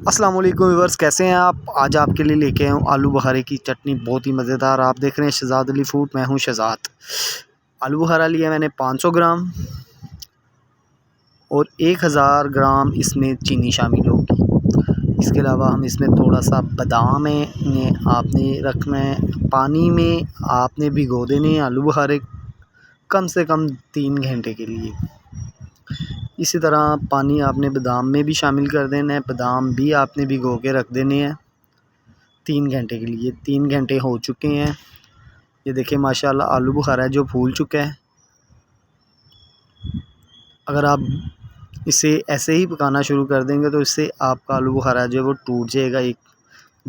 अस्सलाम वालेकुम व्यूअर्स, कैसे हैं आप। आज आपके लिए लेके आया हूँ आलू बुखारे की चटनी, बहुत ही मज़ेदार। आप देख रहे हैं शहज़ाद अली फूड, मैं हूँ शहज़ाद। आलू बुखारा लिया मैंने 500 ग्राम और 1000 ग्राम इसमें चीनी शामिल होगी। इसके अलावा हम इसमें थोड़ा सा बादाम है, इन्हें आपने रखना है पानी में, आपने भिगो देने हैं आलू बुखारे कम से कम 3 घंटे के लिए। इसी तरह पानी आपने बादाम में भी शामिल कर देना है, बादाम भी आपने भिगो के रख देने हैं 3 घंटे के लिए। 3 घंटे हो चुके हैं, ये देखिए माशाल्लाह आलू बुखारा जो फूल चुका है। अगर आप इसे ऐसे ही पकाना शुरू कर देंगे तो इससे आपका आलू बुखारा जो है वो टूट जाएगा, एक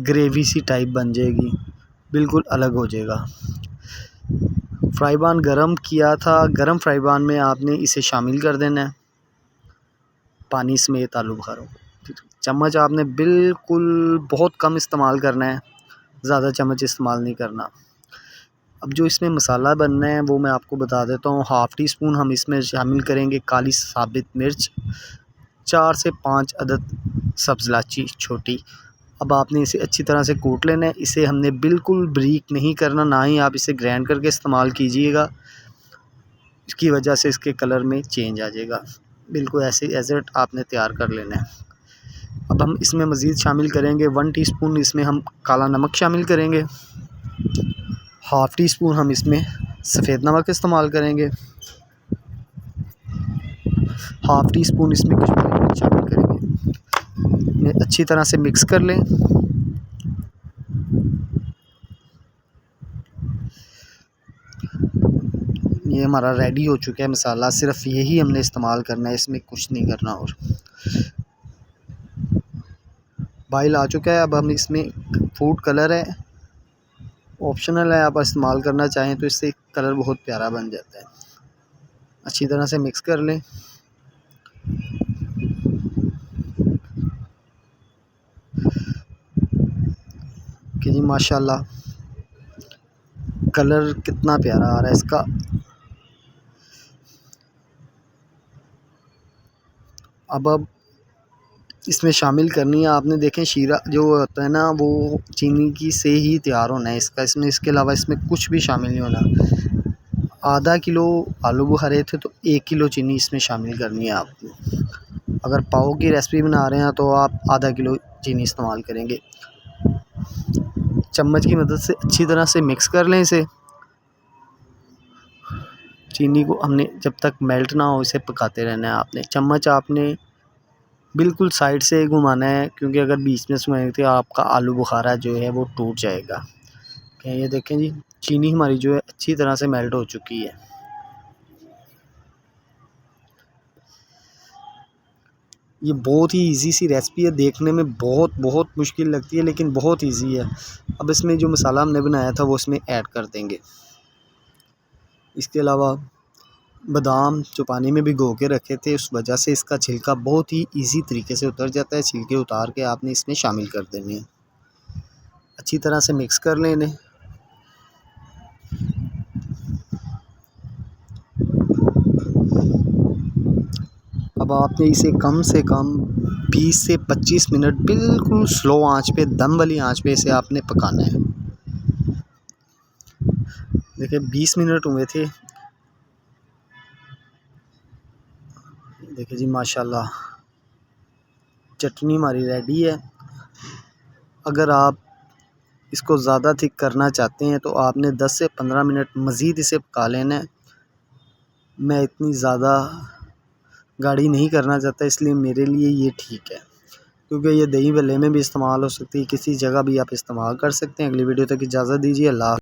ग्रेवी सी टाइप बन जाएगी, बिल्कुल अलग हो जाएगा। फ्राई पैन गरम किया था, गरम फ्राई पैन में आपने इसे शामिल कर देना है पानी समेत आलू बुखारों को। चम्मच आपने बिल्कुल बहुत कम इस्तेमाल करना है, ज़्यादा चम्मच इस्तेमाल नहीं करना। अब जो इसमें मसाला बनना है वो मैं आपको बता देता हूँ। हाफ़ टी स्पून हम इसमें शामिल करेंगे काली साबित मिर्च, 4 से 5 अदद सब्ज़ इलायची छोटी। अब आपने इसे अच्छी तरह से कूट लेना है। इसे हमने बिल्कुल बारीक नहीं करना, ना ही आप इसे ग्राइंड करके इस्तेमाल कीजिएगा, इसकी वजह से इसके कलर में चेंज आ जाएगा। बिल्कुल ऐसे एज इट आपने तैयार कर लेना है। अब हम इसमें मज़ीद शामिल करेंगे 1 टीस्पून इसमें हम काला नमक शामिल करेंगे। हाफ़ टी स्पून हम इसमें सफ़ेद नमक इस्तेमाल करेंगे। हाफ़ टी स्पून इसमें कश्मीरी मिर्च शामिल करेंगे। इन्हें अच्छी तरह से मिक्स कर लें। ये हमारा रेडी हो चुका है मसाला, सिर्फ यही हमने इस्तेमाल करना है, इसमें कुछ नहीं करना। और बॉयल आ चुका है। अब हम इसमें फूड कलर है, ऑप्शनल है, आप इस्तेमाल करना चाहें तो इससे कलर बहुत प्यारा बन जाता है। अच्छी तरह से मिक्स कर लें। कि जी माशाल्लाह कलर कितना प्यारा आ रहा है इसका। अब इसमें शामिल करनी है आपने, देखें शीरा जो होता है ना वो चीनी की से ही तैयार होना है इसका, इसमें इसके अलावा इसमें कुछ भी शामिल नहीं होना। आधा किलो आलू बुखारे थे तो 1 किलो चीनी इसमें शामिल करनी है आपको। अगर पाव की रेसिपी बना रहे हैं तो आप आधा किलो चीनी इस्तेमाल करेंगे। चम्मच की मदद से अच्छी तरह से मिक्स कर लें इसे। चीनी को हमने जब तक मेल्ट ना हो इसे पकाते रहना है। आपने चम्मच आपने बिल्कुल साइड से घुमाना है, क्योंकि अगर बीच में घुमाएंगे तो आपका आलू बुखारा जो है वो टूट जाएगा। ये देखें जी, चीनी हमारी जो है अच्छी तरह से मेल्ट हो चुकी है। ये बहुत ही इजी सी रेसिपी है, देखने में बहुत मुश्किल लगती है लेकिन बहुत इजी है। अब इसमें जो मसाला हमने बनाया था वो इसमें ऐड कर देंगे। इसके अलावा बादाम जो पानी में भिगो के रखे थे, उस वजह से इसका छिलका बहुत ही इजी तरीके से उतर जाता है। छिलके उतार के आपने इसमें शामिल कर देने हैं। अच्छी तरह से मिक्स कर लें इन्हें। अब आपने इसे कम से कम 20 से 25 मिनट बिल्कुल स्लो आंच पे, दम वाली आंच पे इसे आपने पकाना है। देखिए 20 मिनट हुए थे। देखिए जी माशाल्लाह चटनी हमारी रेडी है। अगर आप इसको ज़्यादा थिक करना चाहते हैं तो आपने 10 से 15 मिनट मज़ीद इसे पका लेना है। मैं इतनी ज़्यादा गाढ़ी नहीं करना चाहता, इसलिए मेरे लिए ये ठीक है, क्योंकि ये दही भल्ले में भी इस्तेमाल हो सकती है, किसी जगह भी आप इस्तेमाल कर सकते हैं। अगली वीडियो तक इजाज़त दीजिए। अल्लाह।